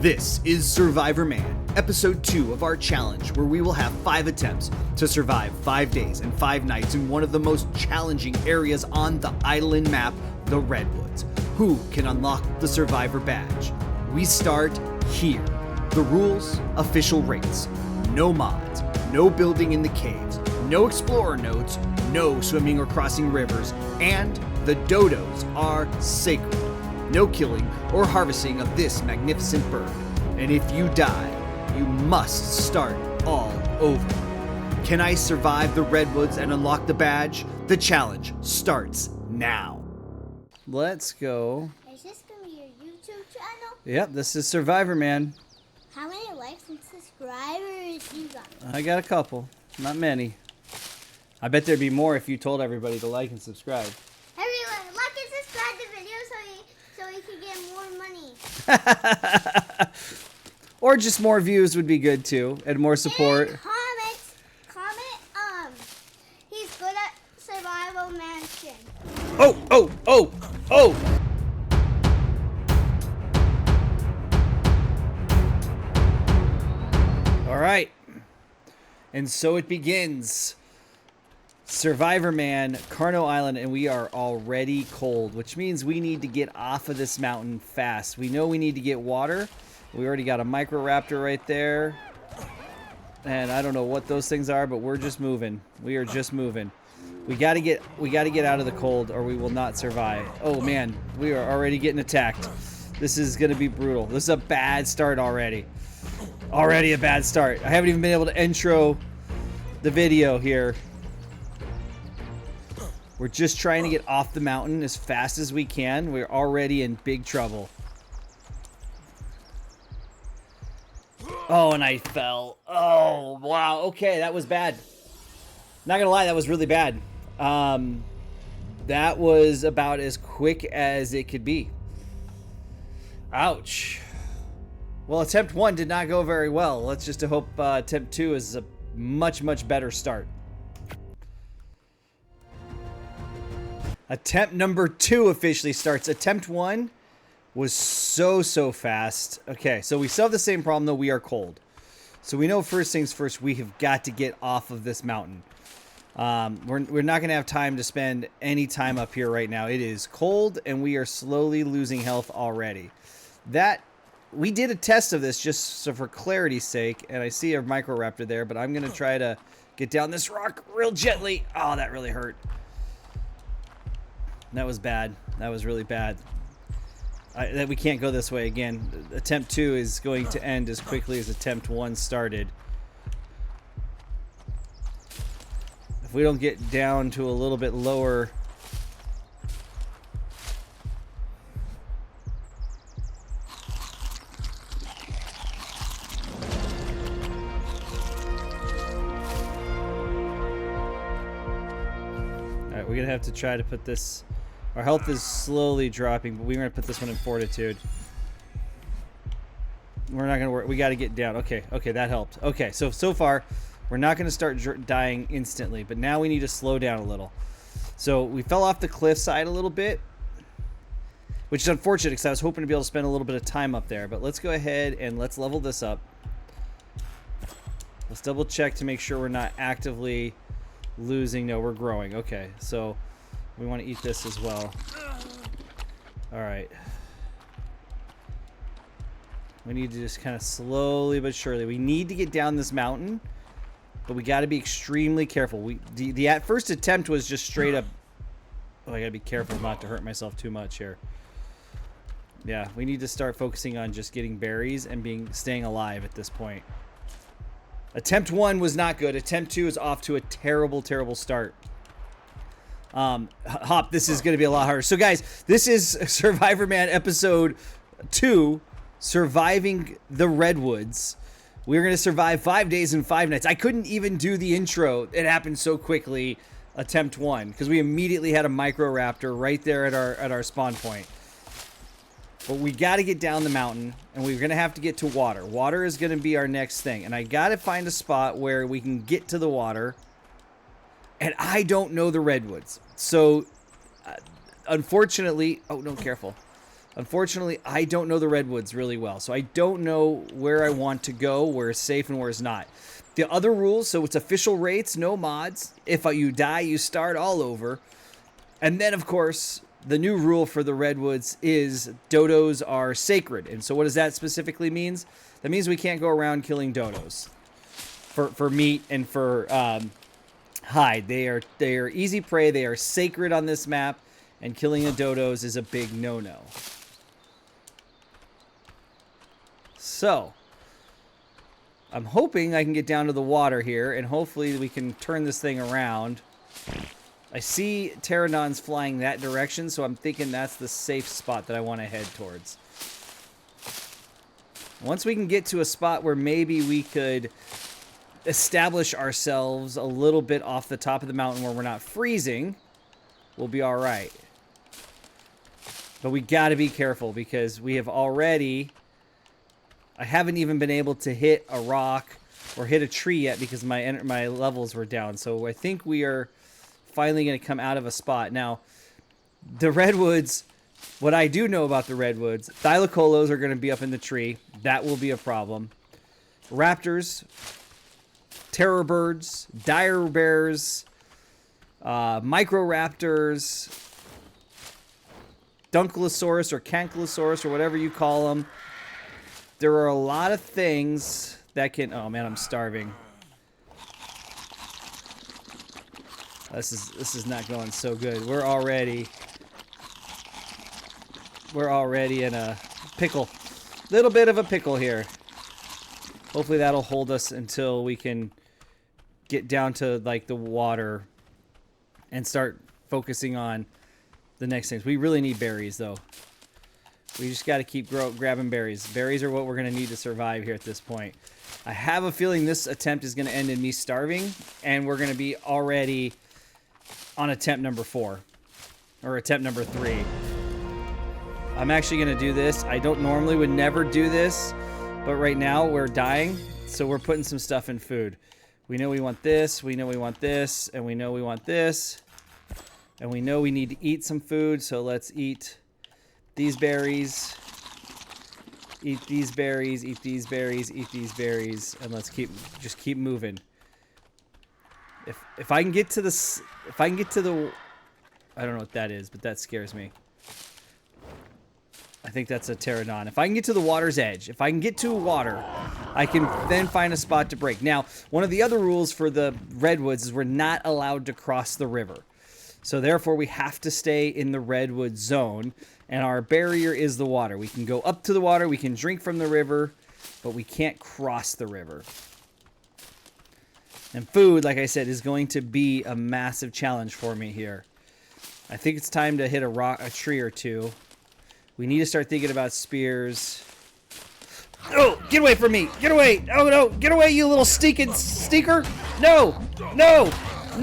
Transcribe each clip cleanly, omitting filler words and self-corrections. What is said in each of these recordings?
This is Survivor Man, episode 2 of our challenge, where we will have 5 attempts to survive 5 days and 5 nights in one of the most challenging areas on the island map, the Redwoods. Who can unlock the Survivor badge? We start here. The rules, official rates, no mods, no building in the caves, no explorer nodes, no swimming or crossing rivers, and the dodos are sacred. No killing or harvesting of this magnificent bird. And if you die, you must start all over. Can I survive the Redwoods and unlock the badge? The challenge starts now. Let's go. Is this going to be your YouTube channel? Yep, this is Survivor Man. How many likes and subscribers you got? I got a couple, not many. I bet there'd be more if you told everybody to like and subscribe. Everyone, like and subscribe to the video so we can get more money. Or just more views would be good too, and more support. And comment, he's good at survival mansion. Oh! All right. And so it begins. Survivor Man, Carno Island, and we are already cold, which means we need to get off of this mountain fast. We know we need to get water. We already got a microraptor right there. And I don't know what those things are, but we're just moving. We are just moving. We gotta get out of the cold or we will not survive. Oh man, we are already getting attacked. This is gonna be brutal. This is a bad start already. Already a bad start. I haven't even been able to intro the video here. We're just trying to get off the mountain as fast as we can. We're already in big trouble. Oh, and I fell. Oh, wow. Okay, that was bad. Not gonna lie, that was really bad. That was about as quick as it could be. Ouch. Well, attempt 1 did not go very well. Let's just hope attempt 2 is a much, much better start. Attempt number 2 officially starts. Attempt 1 was so fast. Okay, so we still have the same problem, though. We are cold. So we know first things first, we have got to get off of this mountain. We're not going to have time to spend any time up here right now. It is cold, and we are slowly losing health already. We did a test of this just so for clarity's sake, and I see a microraptor there, but I'm going to try to get down this rock real gently. Oh, that really hurt. That was bad. That was really bad. We can't go this way again. Attempt 2 is going to end as quickly as attempt 1 started. If we don't get down to a little bit lower... Alright, we're going to have to try to put this... Our health is slowly dropping, but we're going to put this one in fortitude. We're not going to work. We got to get down. Okay, that helped. Okay, so far, we're not going to start dying instantly, but now we need to slow down a little. So we fell off the cliffside a little bit, which is unfortunate because I was hoping to be able to spend a little bit of time up there. But let's go ahead and let's level this up. Let's double check to make sure we're not actively losing. No, we're growing. Okay, so... we want to eat this as well. Alright. We need to just kind of slowly but surely. We need to get down this mountain, but we got to be extremely careful. The first attempt was just straight up... oh, I got to be careful not to hurt myself too much here. Yeah, we need to start focusing on just getting berries and staying alive at this point. Attempt 1 was not good. Attempt 2 is off to a terrible start. Hopp, this is going to be a lot harder. So guys, this is Survivor Man episode 2, Surviving the Redwoods. We're going to survive 5 days and 5 nights. I couldn't even do the intro. It happened so quickly, attempt 1, because we immediately had a microraptor right there at our spawn point. But we got to get down the mountain, and we're going to have to get to water. Water is going to be our next thing, and I got to find a spot where we can get to the water. And I don't know the Redwoods. So, unfortunately... oh, no, careful. Unfortunately, I don't know the Redwoods really well, so I don't know where I want to go, where it's safe and where it's not. The other rules, so it's official rates, no mods. If you die, you start all over. And then, of course, the new rule for the Redwoods is dodos are sacred. And so what does that specifically mean? That means we can't go around killing dodos for meat and for hide. They are easy prey. They are sacred on this map, and killing the dodos is a big no-no. So, I'm hoping I can get down to the water here, and hopefully we can turn this thing around. I see pterodons flying that direction, so I'm thinking that's the safe spot that I want to head towards. Once we can get to a spot where maybe we could establish ourselves a little bit off the top of the mountain where we're not freezing, we'll be all right. But we got to be careful because we have already... I haven't even been able to hit a rock or hit a tree yet because my levels were down. So I think we are finally going to come out of a spot. Now, the Redwoods, what I do know about the Redwoods, thylacolos are going to be up in the tree. That will be a problem. Raptors, terror birds, dire bears, microraptors, Dunkelosaurus or Cankylosaurus or whatever you call them. There are a lot of things that can... Oh, man, I'm starving. This is not going so good. We're already in a pickle. Little bit of a pickle here. Hopefully that'll hold us until we can get down to, like, the water and start focusing on the next things. We really need berries, though. We just got to keep grabbing berries. Berries are what we're going to need to survive here at this point. I have a feeling this attempt is going to end in me starving, and we're going to be already on attempt number 4. Or attempt number 3. I'm actually going to do this. I would never do this, but right now we're dying, so we're putting some stuff in food. We know we want this, we know we want this, and we know we want this. And we know we need to eat some food, so let's eat... these berries, eat these berries, eat these berries, eat these berries, and let's just keep moving. If I can get to the, I don't know what that is, but that scares me. I think that's a pterodon. If I can get to the water's edge, if I can get to water, I can then find a spot to break. Now, one of the other rules for the Redwoods is we're not allowed to cross the river. So therefore, we have to stay in the Redwood zone, and our barrier is the water. We can go up to the water, we can drink from the river, but we can't cross the river. And food, like I said, is going to be a massive challenge for me here. I think it's time to hit a tree or two. We need to start thinking about spears. Oh, get away from me! Get away! Oh no! Get away, you little stinker! No! No!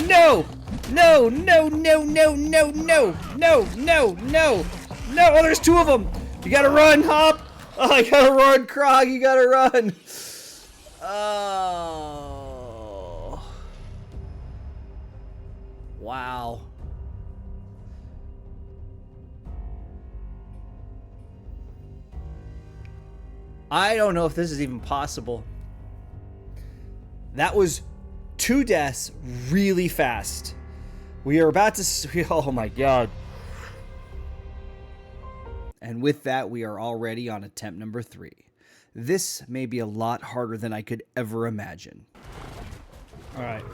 No! No, no, no, no, no, no, no, no, no, no. Oh, there's 2 of them. You gotta run, Hopp. Oh, you gotta run, Krog. You gotta run. Oh. Wow. I don't know if this is even possible. That was 2 deaths really fast. We are about to... Oh my god. And with that, we are already on attempt number 3. This may be a lot harder than I could ever imagine. Alright.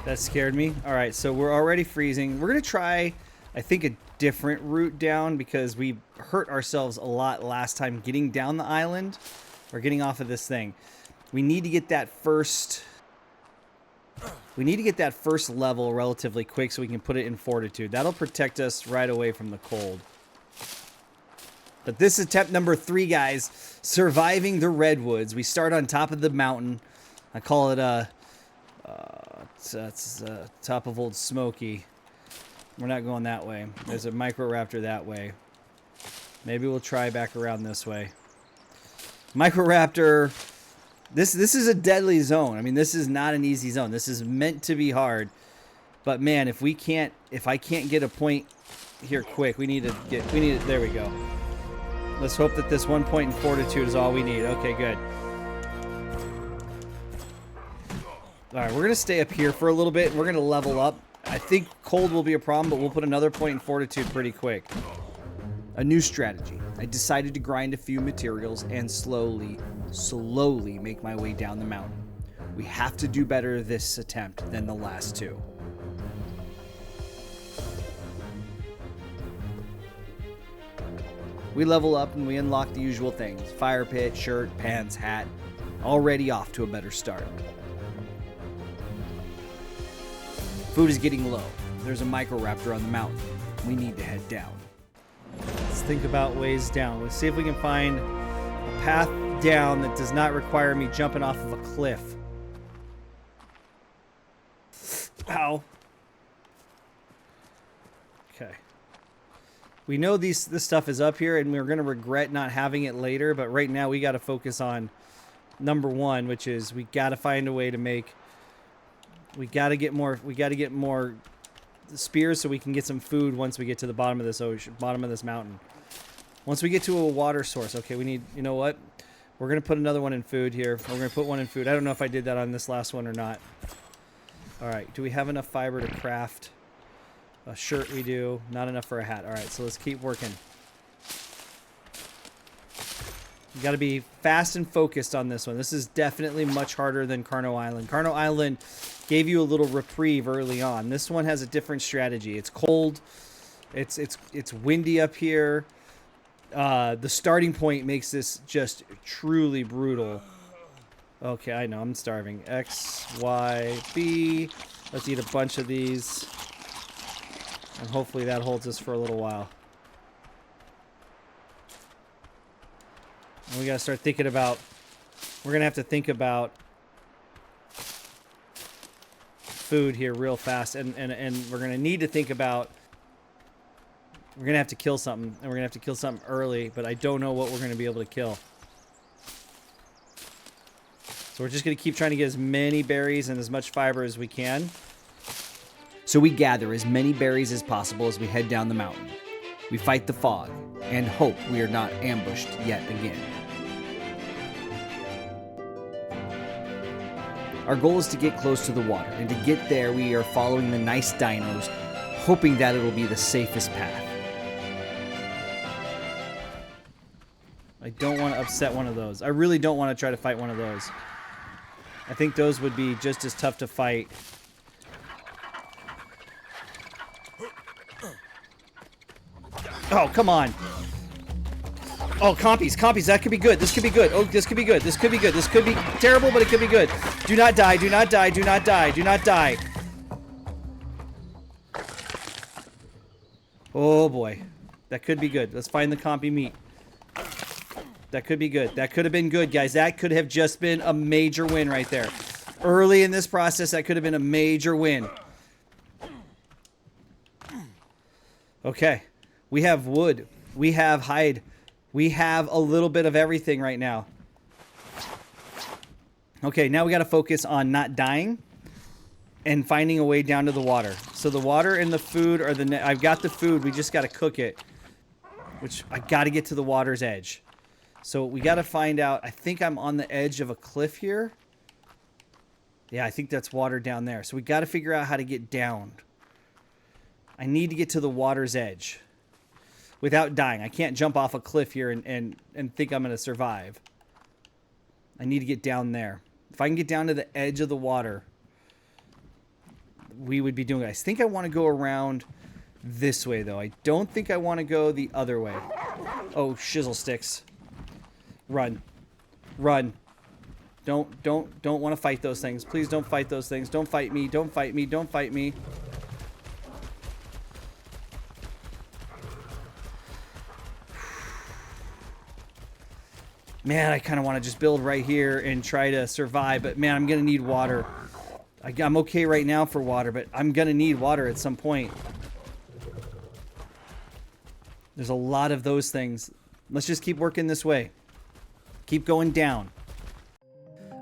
That scared me. Alright, so we're already freezing. We're going to try, I think, a different route down because we hurt ourselves a lot last time getting down the island. Or getting off of this thing. We need to get that first... We need to get that first level relatively quick so we can put it in fortitude. That'll protect us right away from the cold. But this is attempt number 3, guys. Surviving the Redwoods. We start on top of the mountain. I call it top of Old Smoky. We're not going that way. There's a microraptor that way. Maybe we'll try back around this way. Microraptor... This is a deadly zone. I mean, this is not an easy zone. This is meant to be hard. But man, if I can't get a point here quick. We need it. There we go. Let's hope that this 1 point in fortitude is all we need. Okay, good. All right, we're going to stay up here for a little bit. We're going to level up. I think cold will be a problem, but we'll put another point in fortitude pretty quick. A new strategy. I decided to grind a few materials and slowly make my way down the mountain. We have to do better this attempt than the last two. We level up and we unlock the usual things. Fire pit, shirt, pants, hat. Already off to a better start. Food is getting low. There's a microraptor on the mountain. We need to head down. Let's think about ways down. Let's see if we can find a path down that does not require me jumping off of a cliff. Ow. Okay. We know this stuff is up here, and we're going to regret not having it later, but right now we got to focus on number one, which is we got to find a way to make... We got to get more spears so we can get some food once we get to the bottom of this ocean, bottom of this mountain. Once we get to a water source, okay, we need, you know what? We're going to put another one in food here. We're going to put one in food. I don't know if I did that on this last one or not. All right, do we have enough fiber to craft a shirt? We do. Not enough for a hat. All right, so let's keep working. You got to be fast and focused on this one. This is definitely much harder than Carno Island. Carno Island gave you a little reprieve early on. This one has a different strategy. It's cold. It's windy up here. The starting point makes this just truly brutal. Okay, I know. I'm starving. X, Y, B. Let's eat a bunch of these. And hopefully that holds us for a little while. And we got to start thinking about... We're going to have to think about food here real fast. And we're going to need to think about... We're going to have to kill something. And we're going to have to kill something early. But I don't know what we're going to be able to kill. So we're just going to keep trying to get as many berries and as much fiber as we can. So we gather as many berries as possible as we head down the mountain. We fight the fog and hope we are not ambushed yet again. Our goal is to get close to the water, and to get there we are following the nice dinos, hoping that it'll be the safest path. I don't want to upset one of those. I really don't want to try to fight one of those. I think those would be just as tough to fight. Oh, come on. Oh, compies, that could be good. This could be good. Oh, this could be good. This could be good. This could be terrible, but it could be good. Do not die, do not die, do not die, do not die. Oh, boy. That could be good. Let's find the compy meat. That could be good. That could have been good, guys. That could have just been a major win right there. Early in this process, that could have been a major win. Okay. We have wood. We have hide. We have a little bit of everything right now. Okay, now we got to focus on not dying and finding a way down to the water. So the water and the food are the... I've got the food. We just got to cook it. Which I got to get to the water's edge. So we got to find out... I think I'm on the edge of a cliff here. Yeah, I think that's water down there. So we got to figure out how to get down. I need to get to the water's edge without dying. I can't jump off a cliff here and think I'm going to survive. I need to get down there. If I can get down to the edge of the water, we would be doing it. I think I want to go around this way, though. I don't think I want to go the other way. Oh, shizzle sticks. Run. Run. Don't want to fight those things. Please don't fight those things. Don't fight me. Don't fight me. Don't fight me. Man, I kind of want to just build right here and try to survive. But, man, I'm going to need water. I'm okay right now for water, but I'm going to need water at some point. There's a lot of those things. Let's just keep working this way. Keep going down.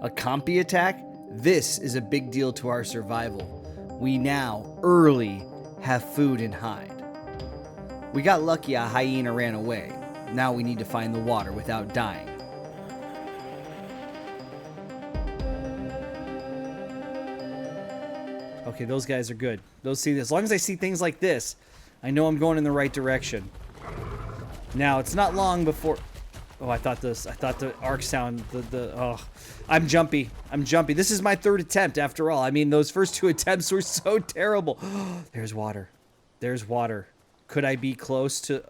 A compy attack? This is a big deal to our survival. We now, early, have food and hide. We got lucky a hyena ran away. Now we need to find the water without dying. Okay, those guys are good. Those see this. As long as I see things like this, I know I'm going in the right direction. Now, it's not long before... Oh, I thought the arc sound, oh, I'm jumpy. This is my third attempt after all. I mean, those first two attempts were so terrible. There's water. There's water. Could I be close to...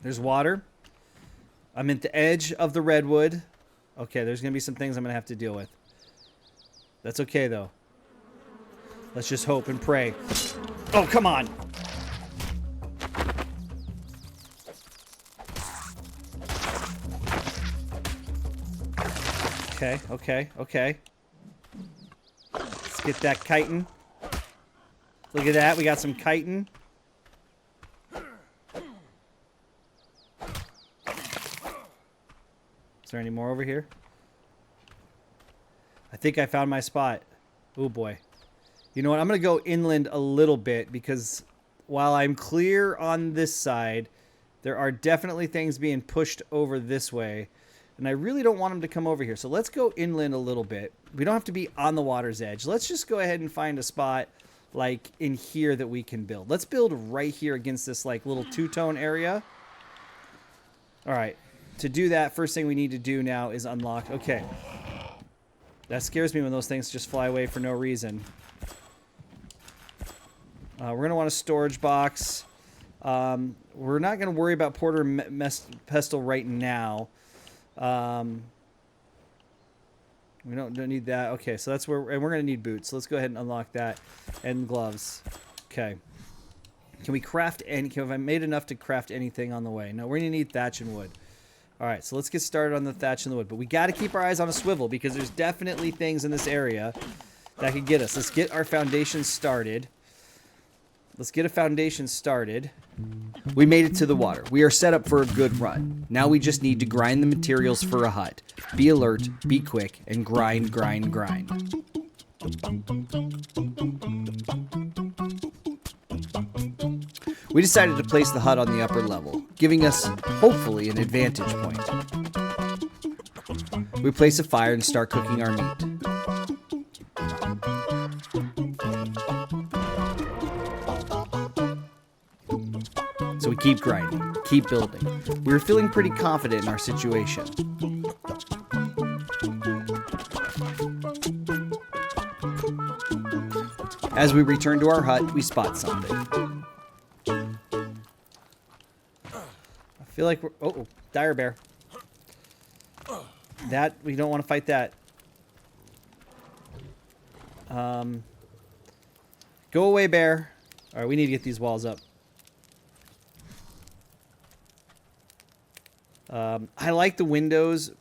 There's water. I'm at the edge of the redwood. Okay, there's going to be some things I'm going to have to deal with. That's okay, though. Let's just hope and pray. Oh, come on. Okay. Let's get that chitin. Look at that. We got some chitin. Is there any more over here? I think I found my spot. Oh boy. You know what? I'm going to go inland a little bit because while I'm clear on this side, there are definitely things being pushed over this way. And I really don't want them to come over here. So let's go inland a little bit. We don't have to be on the water's edge. Let's just go ahead and find a spot like in here that we can build. Let's build right here against this like little two-tone area. All right. To do that, first thing we need to do now is unlock. Okay. That scares me when those things just fly away for no reason. We're going to want a storage box. We're not going to worry about Porter Pestle right now. We don't need that. Okay, so that's where... And we're going to need boots. So let's go ahead and unlock that. And gloves. Okay. Can we craft any... Have I made enough to craft anything on the way? No, we're going to need thatch and wood. Alright, so let's get started on the thatch and the wood. But we got to keep our eyes on a swivel because there's definitely things in this area that could get us. Let's get our foundation started. Let's get a foundation started. We made it to the water. We are set up for a good run. Now we just need to grind the materials for a hut. Be alert, be quick, and grind. We decided to place the hut on the upper level, giving us, hopefully, an advantage point. We place a fire and start cooking our meat. So we keep grinding, keep building. We were feeling pretty confident in our situation. As we return to our hut, we spot something. I feel like we're... Oh, dire bear. That, we don't want to fight that. Go away, bear. Alright, we need to get these walls up. I like the windows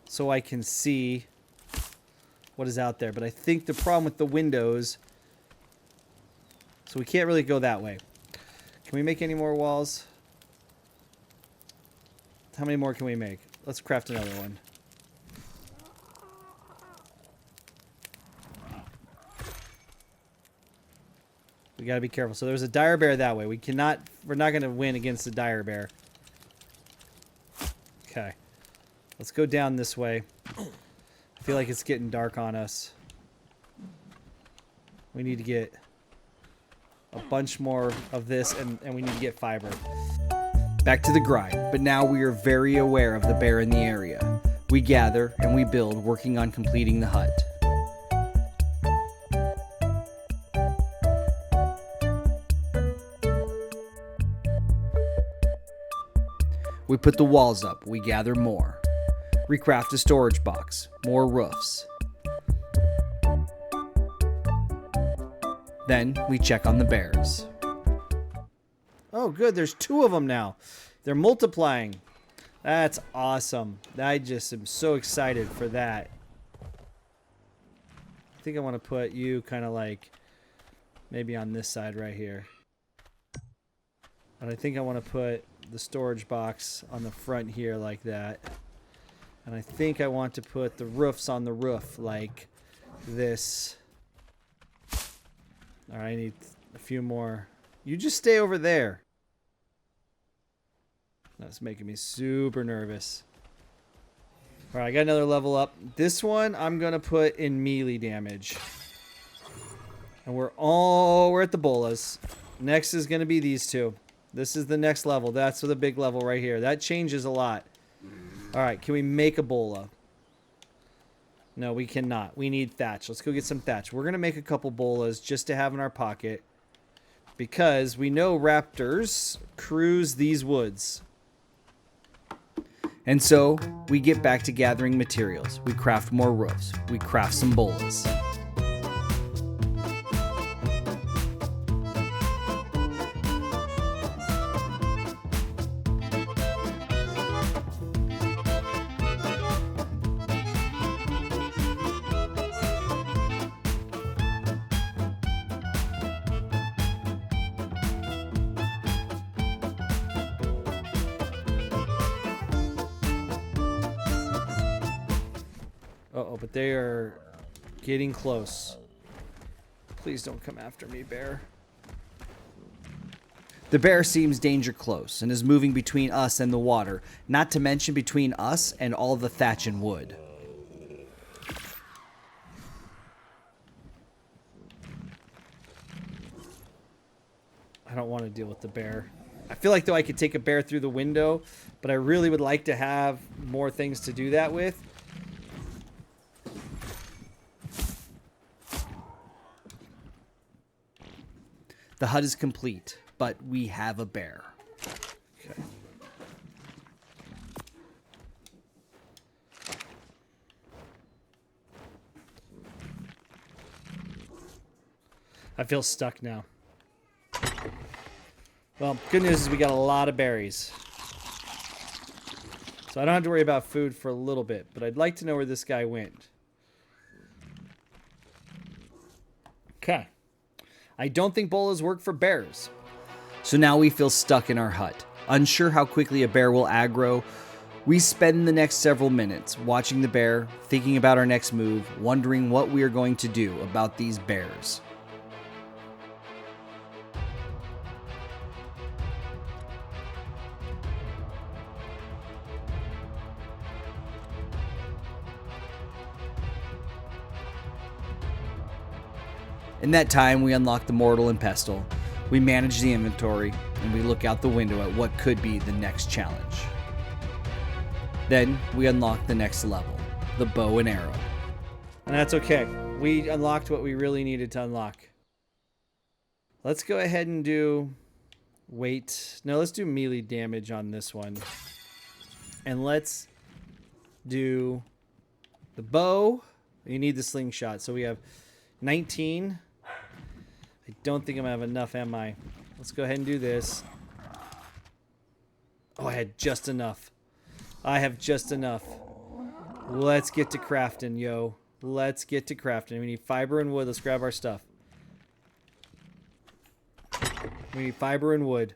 so I can see what is out there, but I think the problem with the windows... So we can't really go that way. Can we make any more walls? How many more can we make? Let's craft another one. We gotta be careful. So there's a dire bear that way. We're not gonna win against the dire bear. Okay. Let's go down this way. I feel like it's getting dark on us. We need to get a bunch more of this, and we need to get fiber. Back to the grind, but now we are very aware of the bear in the area. We gather and we build, working on completing the hut. We put the walls up, we gather more. Recraft a storage box, more roofs. Then we check on the bears. Oh good, there's 2 of them now. They're multiplying. That's awesome. I just am so excited for that. I think I want to put you kind of like maybe on this side right here. And I think I want to put the storage box on the front here like that. And I think I want to put the roofs on the roof like this. All right, I need a few more. You just stay over there. That's making me super nervous. All right, I got another level up. This one I'm going to put in melee damage. And we're at the bolas. Next is going to be these two. This is the next level. That's the big level right here. That changes a lot. All right, can we make a bola? No, we cannot. We need thatch. Let's go get some thatch. We're going to make a couple bolas just to have in our pocket. Because we know raptors cruise these woods. And so we get back to gathering materials. We craft more roofs. We craft some bolas. Uh-oh, but they are getting close. Please don't come after me, bear. The bear seems danger close and is moving between us and the water, not to mention between us and all the thatch and wood. I don't want to deal with the bear. I feel like though I could take a bear through the window, but I really would like to have more things to do that with. The hut is complete, but we have a bear. Okay. I feel stuck now. Well, good news is we got a lot of berries. So I don't have to worry about food for a little bit, but I'd like to know where this guy went. Okay. I don't think bolas work for bears. So now we feel stuck in our hut. Unsure how quickly a bear will aggro, we spend the next several minutes watching the bear, thinking about our next move, wondering what we are going to do about these bears. In that time, we unlock the mortal and pestle, we manage the inventory, and we look out the window at what could be the next challenge. Then, we unlock the next level, the bow and arrow. And that's okay. We unlocked what we really needed to unlock. Let's go ahead and do... Wait. No, let's do melee damage on this one. And let's do the bow. You need the slingshot. So we have 19... I don't think I'm going to have enough, am I? Let's go ahead and do this. Oh, I had just enough. I have just enough. Let's get to crafting, yo. Let's get to crafting. We need fiber and wood. Let's grab our stuff. We need fiber and wood.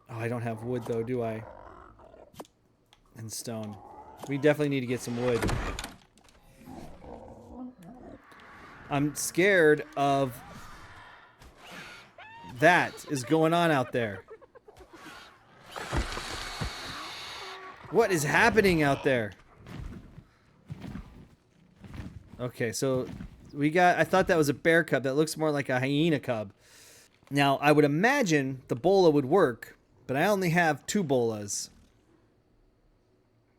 Oh, I don't have wood, though, do I? And stone. We definitely need to get some wood. I'm scared of that is going on out there. What is happening out there? Okay, so we got... I thought that was a bear cub. That looks more like a hyena cub. Now, I would imagine the bola would work, but I only have 2 bolas.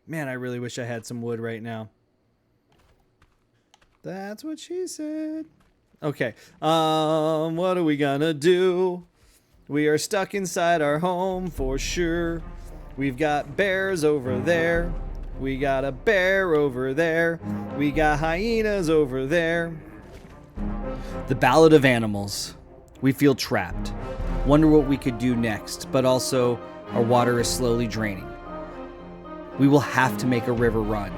Man, I really wish I had some wood right now. That's what she said. Okay. What are we gonna do? We are stuck inside our home for sure. We've got bears over there. We got a bear over there. We got hyenas over there. The Ballad of Animals. We feel trapped. Wonder what we could do next, but also our water is slowly draining. We will have to make a river run.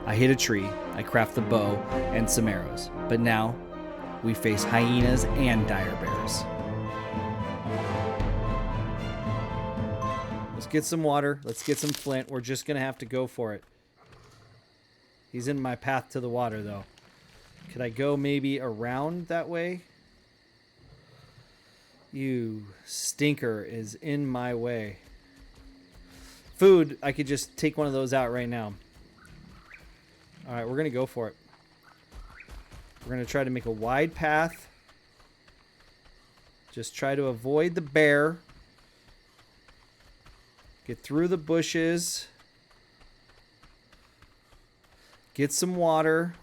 I hit a tree, I craft the bow and some arrows, but now we face hyenas and dire bears. Let's get some water, let's get some flint. We're just gonna have to go for it. He's in my path to the water though. Could I go maybe around that way? You stinker is in my way. Food, I could just take one of those out right now. Alright, we're going to go for it. We're going to try to make a wide path. Just try to avoid the bear. Get through the bushes. Get some water.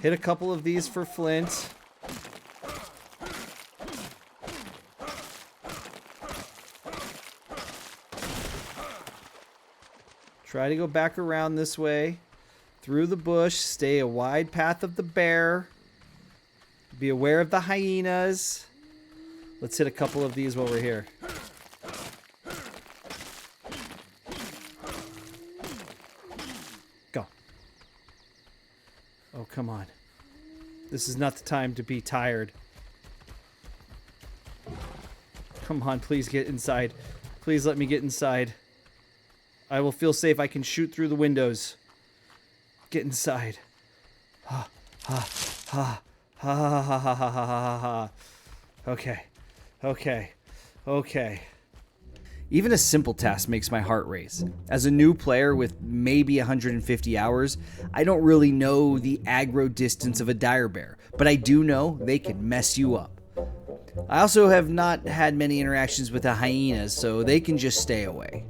Hit a couple of these for Flint. Try to go back around this way. Through the bush. Stay a wide path of the bear. Be aware of the hyenas. Let's hit a couple of these while we're here. Go. Oh, come on. This is not the time to be tired. Come on, please get inside. Please let me get inside. I will feel safe. I can shoot through the windows. Get inside. Ha, ha, ha, ha, ha, ha, ha, ha, ha, ha. Okay. Okay. Okay. Even a simple task makes my heart race. As a new player with maybe 150 hours, I don't really know the aggro distance of a dire bear, but I do know they can mess you up. I also have not had many interactions with the hyenas, so they can just stay away.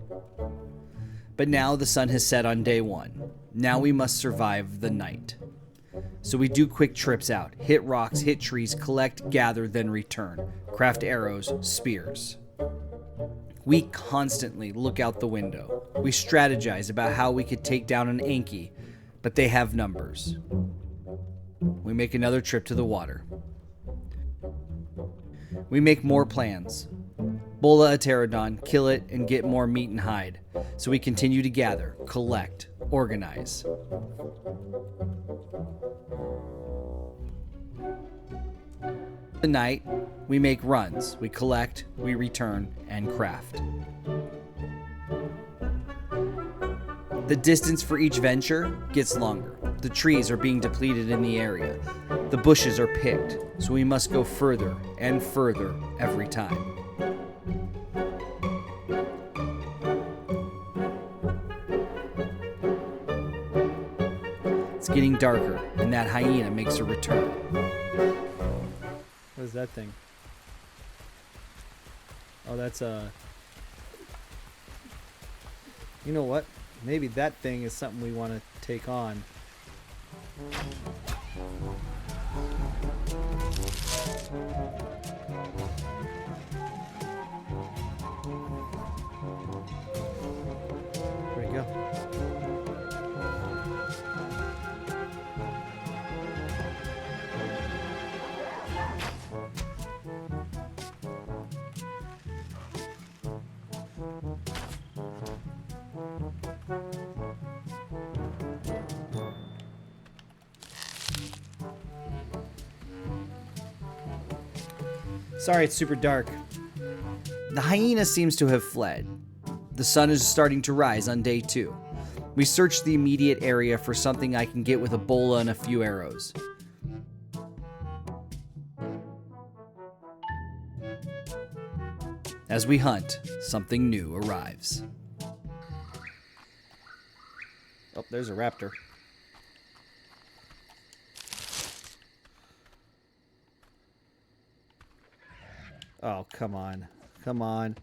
But now the sun has set on day one. Now we must survive the night. So we do quick trips out, hit rocks, hit trees, collect, gather, then return. Craft arrows, spears. We constantly look out the window. We strategize about how we could take down an Anki, but they have numbers. We make another trip to the water. We make more plans. Bola a pterodon, kill it, and get more meat and hide. So we continue to gather, collect, organize. The night, we make runs, we collect, we return, and craft. The distance for each venture gets longer. The trees are being depleted in the area. The bushes are picked, so we must go further and further every time. It's getting darker, and that hyena makes a return. What is that thing? Oh, that's a... You know what? Maybe that thing is something we want to take on. There we go. Sorry, it's super dark. The hyena seems to have fled. The sun is starting to rise on day 2. We search the immediate area for something I can get with a bola and a few arrows. As we hunt, something new arrives. Oh, there's a raptor. Oh, come on. Come on.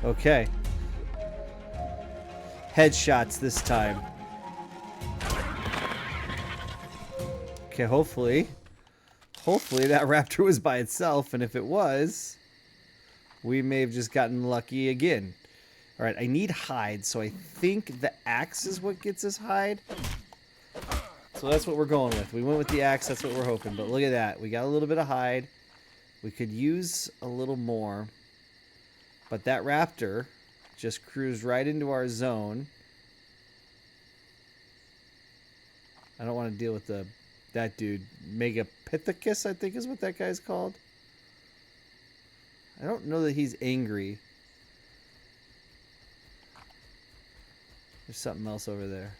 Okay. Headshots this time. Okay, hopefully that raptor was by itself, and if it was, we may have just gotten lucky again. Alright, I need hide, so I think the axe is what gets us hide. So that's what we're going with. We went with the axe, that's what we're hoping. But look at that. We got a little bit of hide. We could use a little more. But that raptor just cruised right into our zone. I don't want to deal with that dude. Megapithecus, I think is what that guy's called. I don't know that he's angry. There's something else over there.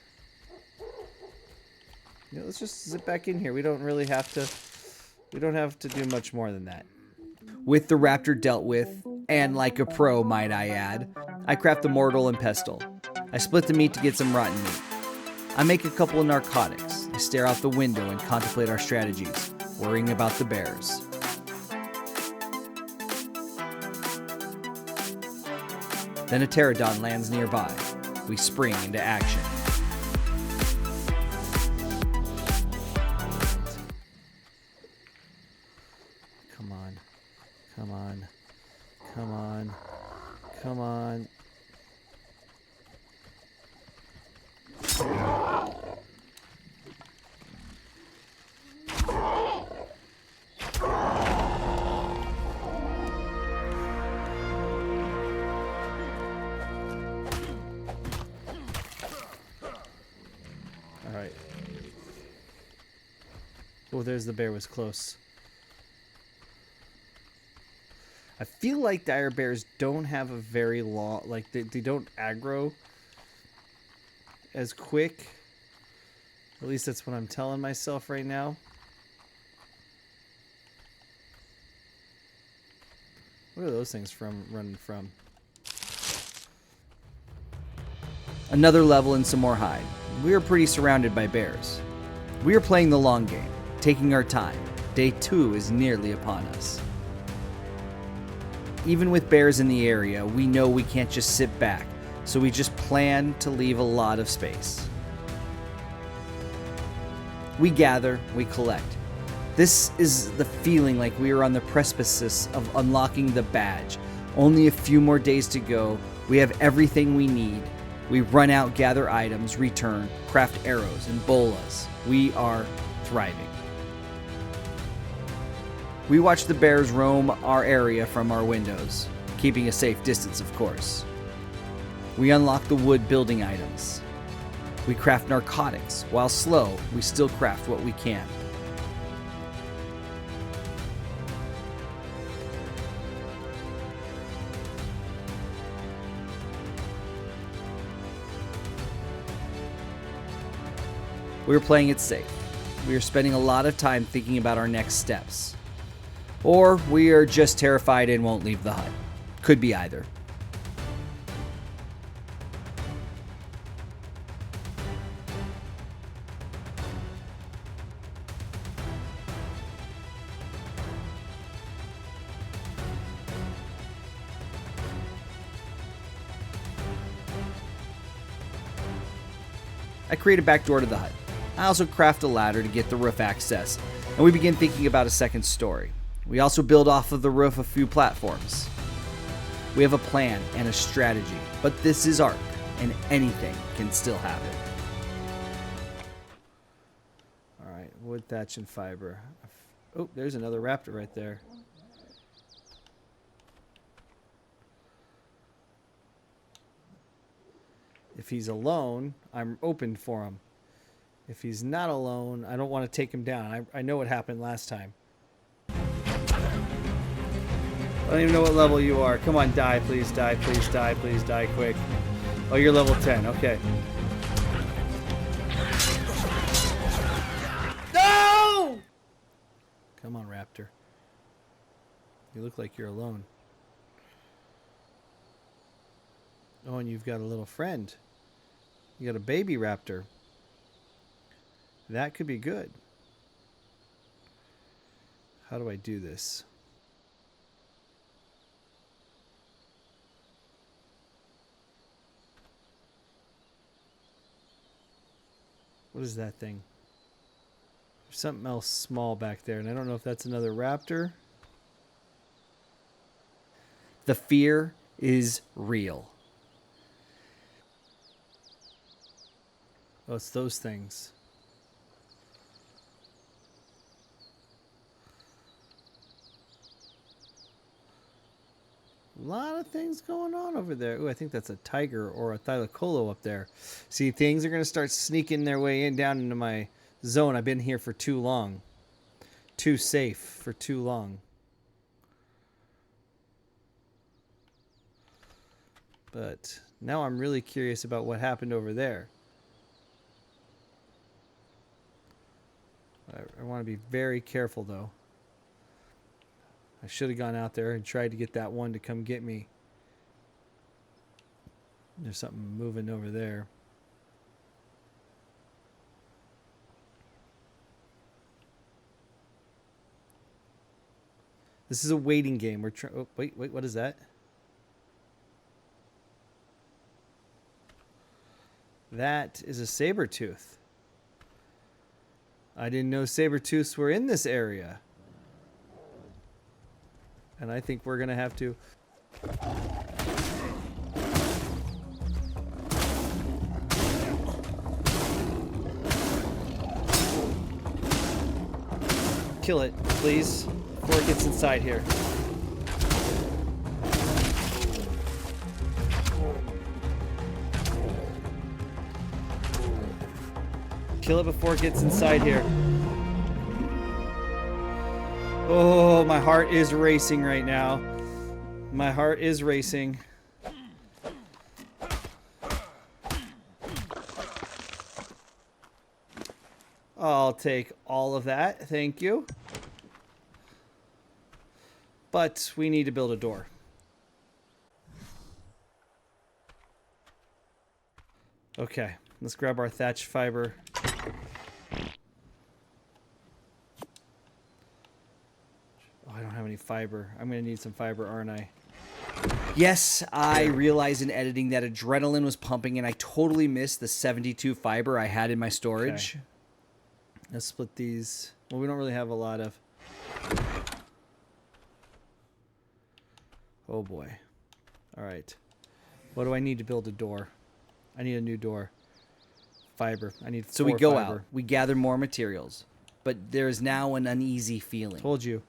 You know, let's just zip back in here. We don't really have to. We don't have to do much more than that. With the raptor dealt with, and like a pro, might I add, I craft the mortal and pestle. I split the meat to get some rotten meat. I make a couple of narcotics. I stare out the window and contemplate our strategies, worrying about the bears. Then a pterodon lands nearby. We spring into action. Come on. Come on. Come on. Come on. Alright. Oh, there's the bear, was close. I feel like dire bears don't have a very long, like they don't aggro as quick. At least that's what I'm telling myself right now. What are those things running from? Another level and some more hide. We are pretty surrounded by bears. We are playing the long game, taking our time. Day 2 is nearly upon us. Even with bears in the area, we know we can't just sit back, so we just plan to leave a lot of space. We gather, we collect. This is the feeling like we are on the precipice of unlocking the badge. Only a few more days to go. We have everything we need. We run out, gather items, return, craft arrows and bolas. We are thriving. We watch the bears roam our area from our windows, keeping a safe distance, of course. We unlock the wood building items. We craft narcotics. While slow, we still craft what we can. We are playing it safe. We are spending a lot of time thinking about our next steps. Or we are just terrified and won't leave the hut. Could be either. I create a back door to the hut. I also craft a ladder to get the roof access, and we begin thinking about a second story. We also build off of the roof a few platforms. We have a plan and a strategy, but this is Ark, and anything can still happen. Alright, wood, thatch, and fiber. Oh, there's another raptor right there. If he's alone, I'm open for him. If he's not alone, I don't want to take him down. I know what happened last time. I don't even know what level you are. Come on, die, please die, please die, please die quick. Oh, you're level 10. Okay. No! Come on, raptor. You look like you're alone. Oh, and you've got a little friend. You got a baby raptor. That could be good. How do I do this? What is that thing? There's something else small back there, and I don't know if that's another raptor. The fear is real. Oh, it's those things. A lot of things going on over there. Ooh, I think that's a tiger or a thylacolo up there. See, things are going to start sneaking their way in down into my zone. I've been here for too long. Too safe for too long. But now I'm really curious about what happened over there. I want to be very careful, though. I should have gone out there and tried to get that one to come get me. There's something moving over there. This is a waiting game. We're trying. Oh, wait, what is that? That is a saber-tooth. I didn't know saber-tooths were in this area. And I think we're going to have to... kill it, please, before it gets inside here. Kill it before it gets inside here. Oh, my heart is racing right now. My heart is racing. I'll take all of that. Thank you. But we need to build a door. Okay, let's grab our thatch fiber. Oh, I don't have any fiber. I'm going to need some fiber, aren't I? Yes, I realized in editing that adrenaline was pumping and I totally missed the 72 fiber I had in my storage. Okay. Let's split these. Well, we don't really have a lot of... Oh boy. Alright. What do I need to build a door? I need a new door. Fiber. I need 4 So we go fiber. out. We gather more materials. But there is now an uneasy feeling. Told you.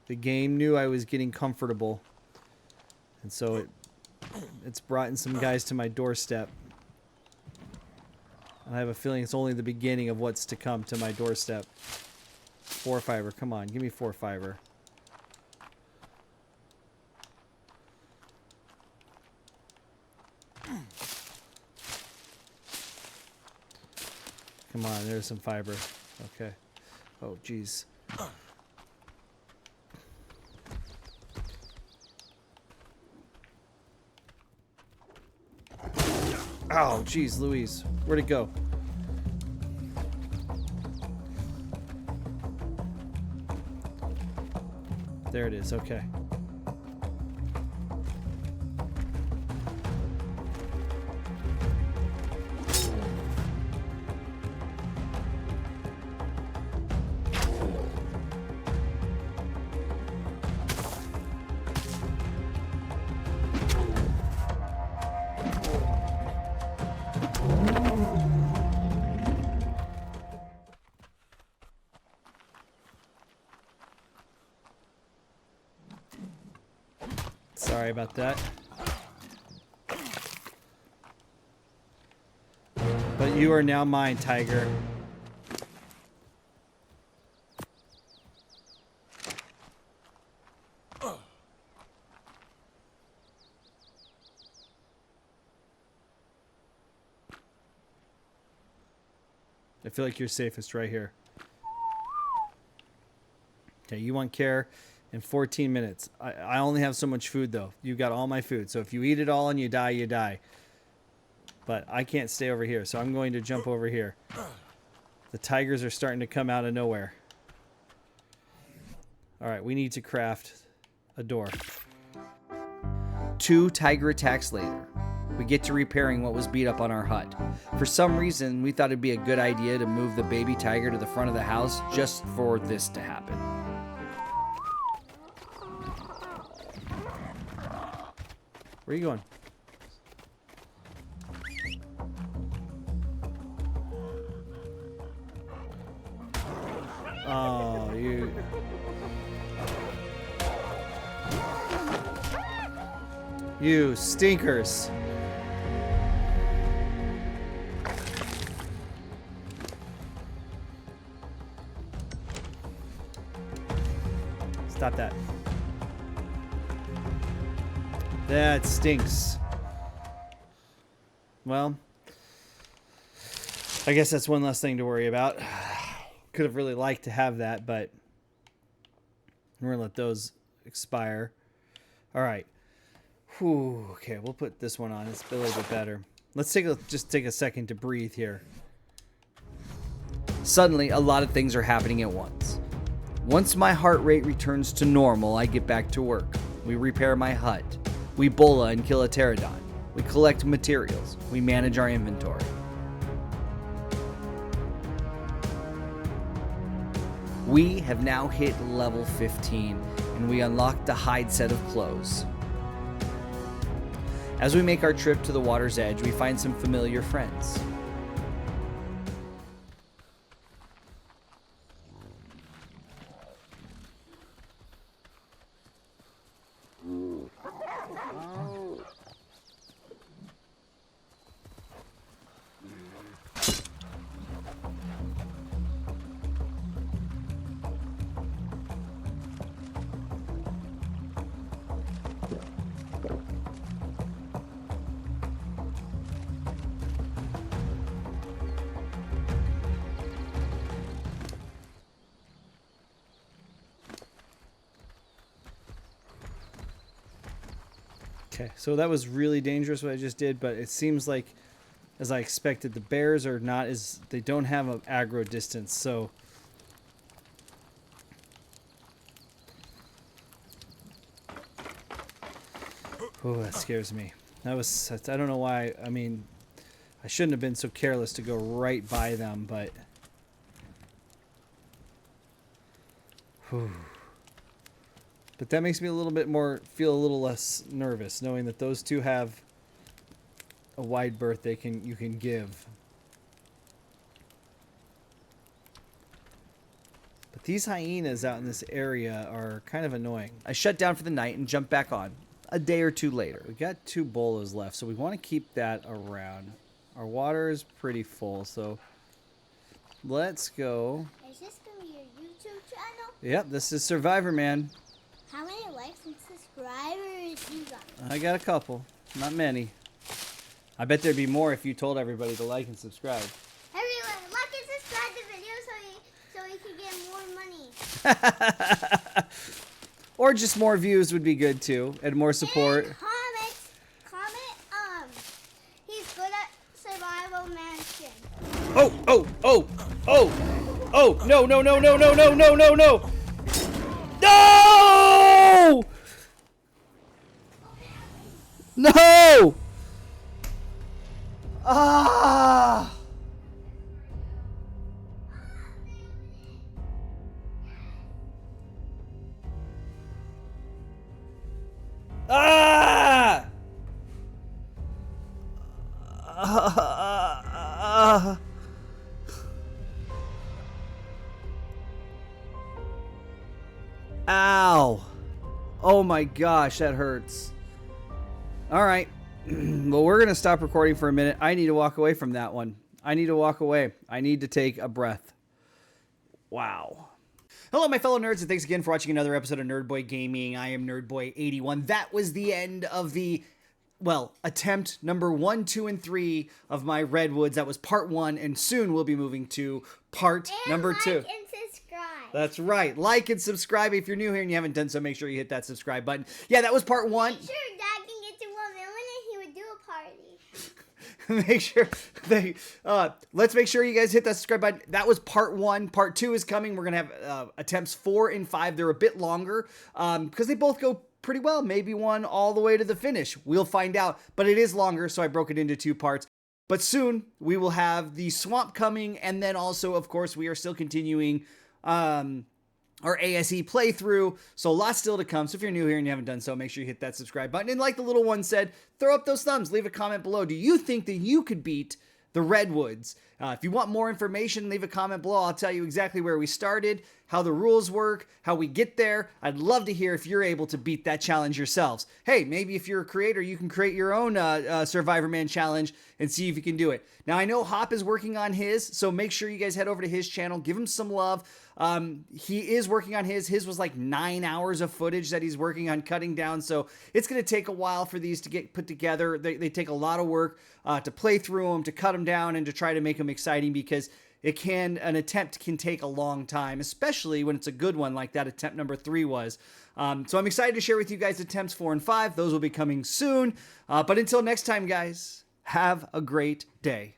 The game knew I was getting comfortable. And so it's brought in some guys to my doorstep. And I have a feeling it's only the beginning of what's to come to my doorstep. 4 fiber. Come on. Give me 4 fiber. Come on. There's some fiber. Okay. Oh, jeez. Oh, jeez, Louise. Where'd it go? There it is. Okay. Sorry about that. But you are now mine, Tiger. I feel like you're safest right here. Okay, you want care in 14 minutes. I only have so much food, though. You got all my food. So if you eat it all and you die, you die. But I can't stay over here, so I'm going to jump over here. The tigers are starting to come out of nowhere. All right, we need to craft a door. 2 tiger attacks later, we get to repairing what was beat up on our hut. For some reason, we thought it'd be a good idea to move the baby tiger to the front of the house just for this to happen. Where are you going? Oh, you... You stinkers. Stop that. That stinks. Well, I guess that's one less thing to worry about. Could have really liked to have that, but we're going to let those expire. All right. Whew, okay, we'll put this one on. It's a little bit better. Let's just take a second to breathe here. Suddenly, a lot of things are happening at once. Once my heart rate returns to normal, I get back to work. We repair my hut. We bola and kill a pterodon. We collect materials. We manage our inventory. We have now hit level 15, and we unlocked a hide set of clothes. As we make our trip to the water's edge, we find some familiar friends. Okay, so that was really dangerous what I just did, but it seems like, as I expected, the bears are not as... They don't have an aggro distance, so... Oh, that scares me. That was... I don't know why... I mean, I shouldn't have been so careless to go right by them, but... Whew. But that makes me a little bit more, feel a little less nervous, knowing that those two have a wide berth you can give. But these hyenas out in this area are kind of annoying. I shut down for the night and jumped back on a day or two later. We got 2 bolas left, so we want to keep that around. Our water is pretty full, so let's go. Is this going to be your YouTube channel? Yep, this is Survivor Man. How many likes and subscribers you got? I got a couple, not many. I bet there'd be more if you told everybody to like and subscribe. Everyone, like and subscribe the video so we can get more money. Or just more views would be good too, and more support. And comment, he's good at survival mansion. Oh, no, no, no, no, no, no, no, no, no! No! No! Ah! Ah! Ow. Oh my gosh, that hurts. All right. Well, we're going to stop recording for a minute. I need to walk away from that one. I need to walk away. I need to take a breath. Wow. Hello, my fellow nerds, and thanks again for watching another episode of Nerd Boy Gaming. I am Nerdboy81. That was the end of the, well, attempt number 1, 2, and 3 of my Redwoods. That was part 1, and soon we'll be moving to part number 2. Like and subscribe. That's right. Like and subscribe. If you're new here and you haven't done so, make sure you hit that subscribe button. Yeah, that was part 1. Make sure Dad can get to 1 million and he would do a party. Make sure they let's make sure you guys hit that subscribe button. That was part 1. Part 2 is coming. We're gonna have attempts 4 and 5. They're a bit longer because they both go pretty well. Maybe one all the way to the finish. We'll find out. But it is longer, so I broke it into 2 parts. But soon we will have the swamp coming, and then also, of course, we are still continuing our ASE playthrough, so lots still to come. So if you're new here and you haven't done so, make sure you hit that subscribe button. And like the little one said, throw up those thumbs, leave a comment below. Do you think that you could beat the Redwoods? If you want more information, leave a comment below. I'll tell you exactly where we started, how the rules work, how we get there. I'd love to hear if you're able to beat that challenge yourselves. Hey, maybe if you're a creator, you can create your own Survivor Man challenge and see if you can do it. Now, I know Hopp is working on his, so make sure you guys head over to his channel. Give him some love. He is working on his. His was like 9 hours of footage that he's working on cutting down, so it's going to take a while for these to get put together. They take a lot of work to play through them, to cut them down, and to try to make them exciting because an attempt can take a long time, especially when it's a good one like that attempt number 3 was. So I'm excited to share with you guys attempts 4 and 5. Those will be coming soon. But until next time, guys, have a great day.